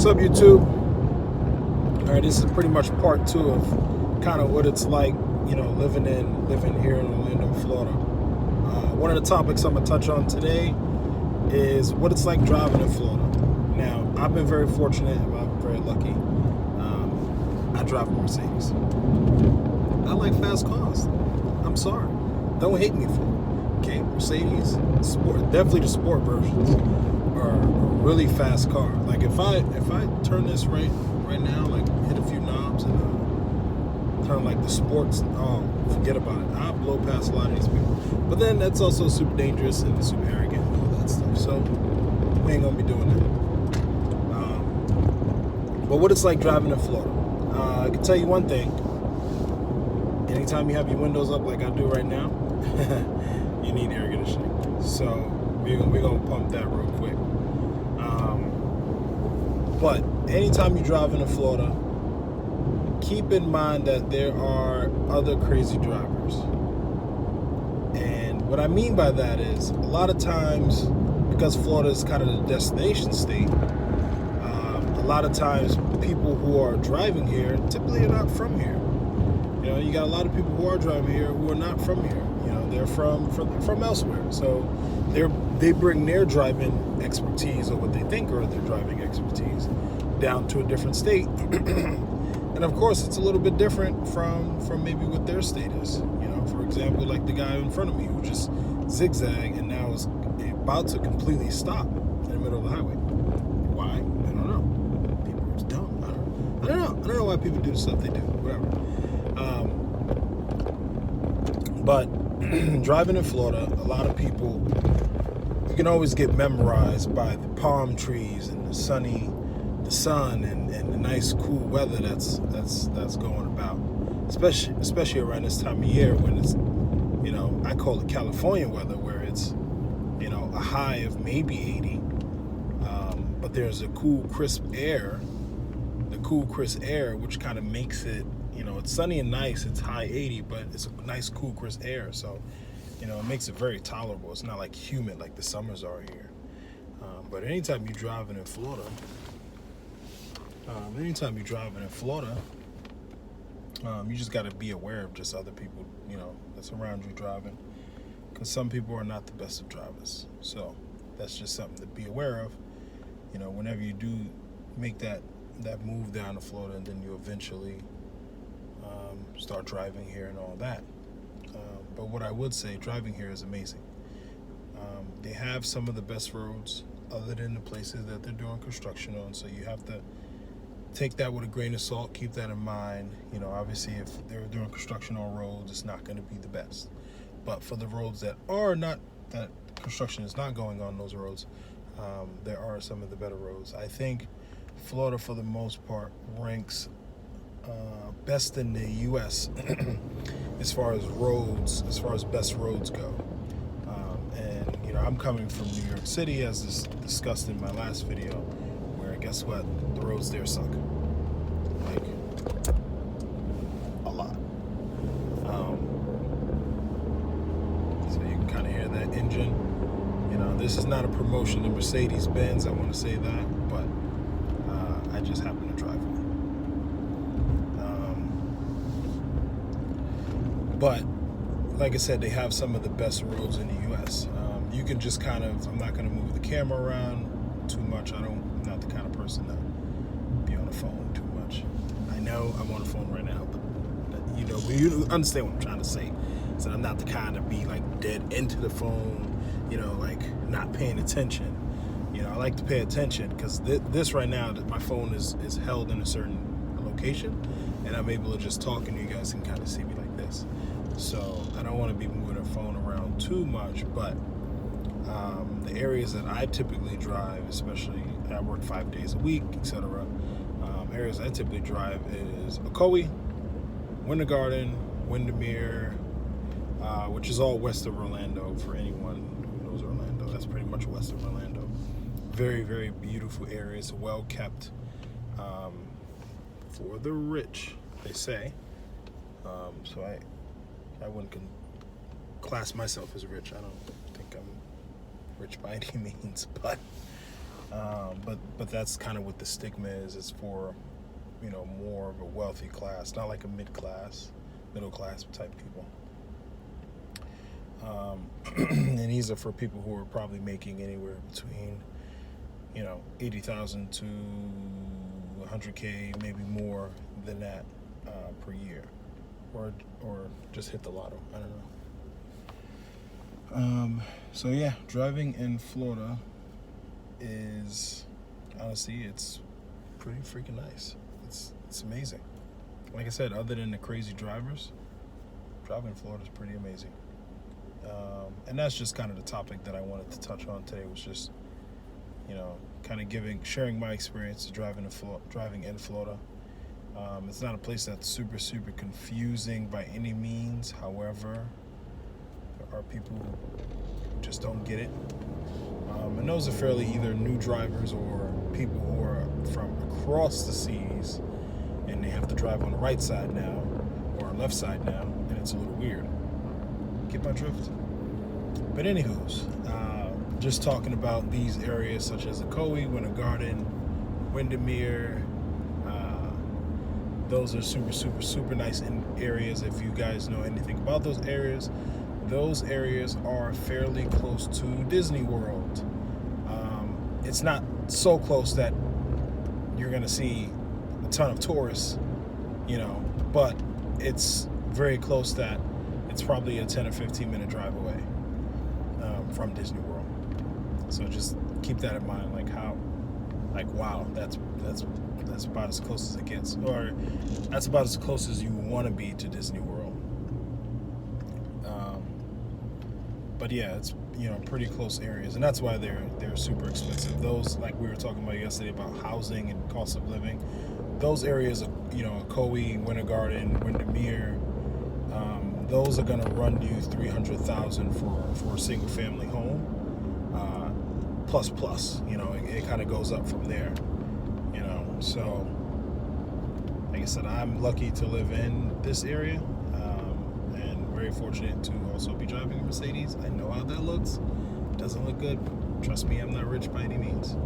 What's up, YouTube? All right, this is pretty much part two of kind of what it's like, living here in Orlando, Florida. One of the topics I'm gonna touch on today is what it's like driving in Florida. Now, I've been very fortunate and I'm very lucky. I drive a Mercedes. I like fast cars. I'm sorry. Don't hate me for it. Okay, Mercedes, sport, definitely the sport versions are a really fast car. Like if I turn this right now, like hit a few knobs and turn like the sports, forget about it. I blow past a lot of these people. But then that's also super dangerous and super arrogant and all that stuff. So we ain't gonna be doing that. But what it's like driving in Florida. I can tell you one thing. Anytime you have your windows up like I do right now, you need air conditioning. So we're gonna pump that real quick. But anytime you drive into Florida, keep in mind that there are other crazy drivers. And what I mean by that is a lot of times, because Florida is kind of the destination state, a lot of times people who are driving here typically are not from here. You got a lot of people who are driving here who are not from here. They're from elsewhere. So they bring their driving expertise, or what they think are their driving expertise, down to a different state. And of course, it's a little bit different from maybe what their state is. For example, like the guy in front of me who just zigzagged and now is about to completely stop in the middle of the highway. Why? I don't know. People are just dumb. I don't know why people do the stuff they do. Whatever. But driving in Florida, a lot of people, you can always get memorized by the palm trees and the sun and the nice cool weather that's going about, especially around this time of year when it's, I call it California weather, where it's, a high of maybe 80, but there's a cool crisp air, which kind of makes it, it's sunny and nice. It's high 80, but it's a nice, cool, crisp air. So, it makes it very tolerable. It's not like humid like the summers are here. But anytime you're driving in Florida, you just got to be aware of just other people, that's around you driving. Because some people are not the best of drivers. So that's just something to be aware of, whenever you do make that move down to Florida, and then you eventually start driving here and all that. But what I would say, driving here is amazing. They have some of the best roads other than the places that they're doing construction on, so you have to take that with a grain of salt, keep that in mind. Obviously if they're doing construction on roads, it's not going to be the best. But for the roads that construction is not going on those roads, there are some of the better roads. I think Florida, for the most part, ranks best in the U.S. as far as best roads go. And I'm coming from New York City, as discussed in my last video, where guess what? The roads there suck. Like, a lot. So you can kind of hear that engine. This is not a promotion of Mercedes-Benz, I want to say that, but I just happen to drive one. But like I said, they have some of the best roads in the U.S. You can just I'm not going to move the camera around too much. I'm not the kind of person to be on the phone too much. I know I'm on the phone right now, but you understand what I'm trying to say. So I'm not the kind to be like dead into the phone, like not paying attention. I like to pay attention, because this right now, my phone is held in a certain location, and I'm able to just talk, and you guys can kind of see me like this. So I don't want to be moving the phone around too much, but the areas that I typically drive, especially I work 5 days a week, etc. Areas I typically drive is Ocoee, Winter Garden, Windermere, which is all west of Orlando. For anyone who knows Orlando, that's pretty much west of Orlando. Very, very beautiful areas, well kept, for the rich, they say. So I wouldn't class myself as rich. I don't think I'm rich by any means, but But that's kind of what the stigma is. It's for, more of a wealthy class, not like a middle class type people. And these are for people who are probably making anywhere between, 80,000 to 100K, maybe more than that per year, or just hit the lotto. I don't know. So yeah, driving in Florida is honestly, it's pretty freaking nice. It's amazing. Like I said, other than the crazy drivers, driving in Florida is pretty amazing. And that's just kind of the topic that I wanted to touch on today. Was just, kind of sharing my experience driving in Florida. It's not a place that's super, super confusing by any means. However, there are people who just don't get it. And those are fairly either new drivers or people who are from across the seas, and they have to drive on the right side now or left side now, and it's a little weird. Get my drift? But anywho's, just talking about these areas such as Ocoee, Winter Garden, Windermere. Those are super, super, super nice areas. If you guys know anything about those areas are fairly close to Disney World. It's not so close that you're going to see a ton of tourists, but it's very close that it's probably a 10 or 15 minute drive away from Disney World. So just keep that in mind, wow, that's about as close as it gets, or that's about as close as you want to be to Disney World. But yeah, it's pretty close areas, and that's why they're super expensive. Those, like we were talking about yesterday about housing and cost of living, those areas, Ocoee, Winter Garden, Windermere, those are gonna run you $300,000 for a single family home, plus. It kind of goes up from there. So like I said, I'm lucky to live in this area, and very fortunate to also be driving a Mercedes. I know how that looks. It doesn't look good. Trust me, I'm not rich by any means.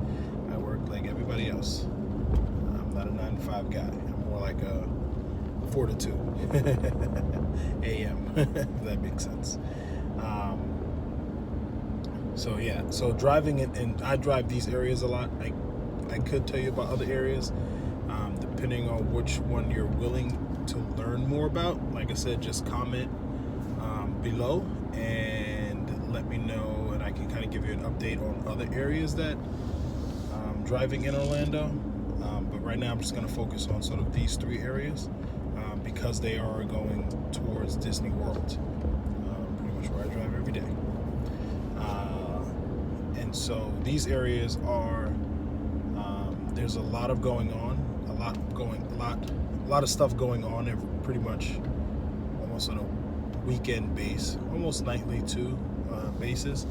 I work like everybody else. I'm not a 9-to-5 guy. I'm more like a 4 to 2 a.m. if that makes sense. So yeah, so driving and I drive these areas a lot. I could tell you about other areas, depending on which one you're willing to learn more about. Like I said, just comment below and let me know, and I can kind of give you an update on other areas that driving in Orlando. But right now I'm just going to focus on sort of these 3 areas because they are going towards Disney World, pretty much where I drive every day. And so these areas are, there's a lot of going on, a lot of stuff going on pretty much almost on a weekend base, almost nightly too, basis.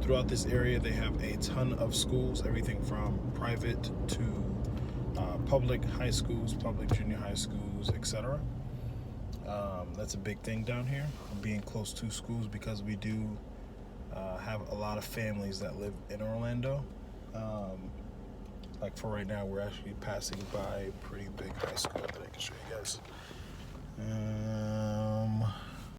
Throughout this area, they have a ton of schools, everything from private to public high schools, public junior high schools, etc. That's a big thing down here, being close to schools, because we do have a lot of families that live in Orlando. Like for right now, we're actually passing by a pretty big high school that I can show you guys.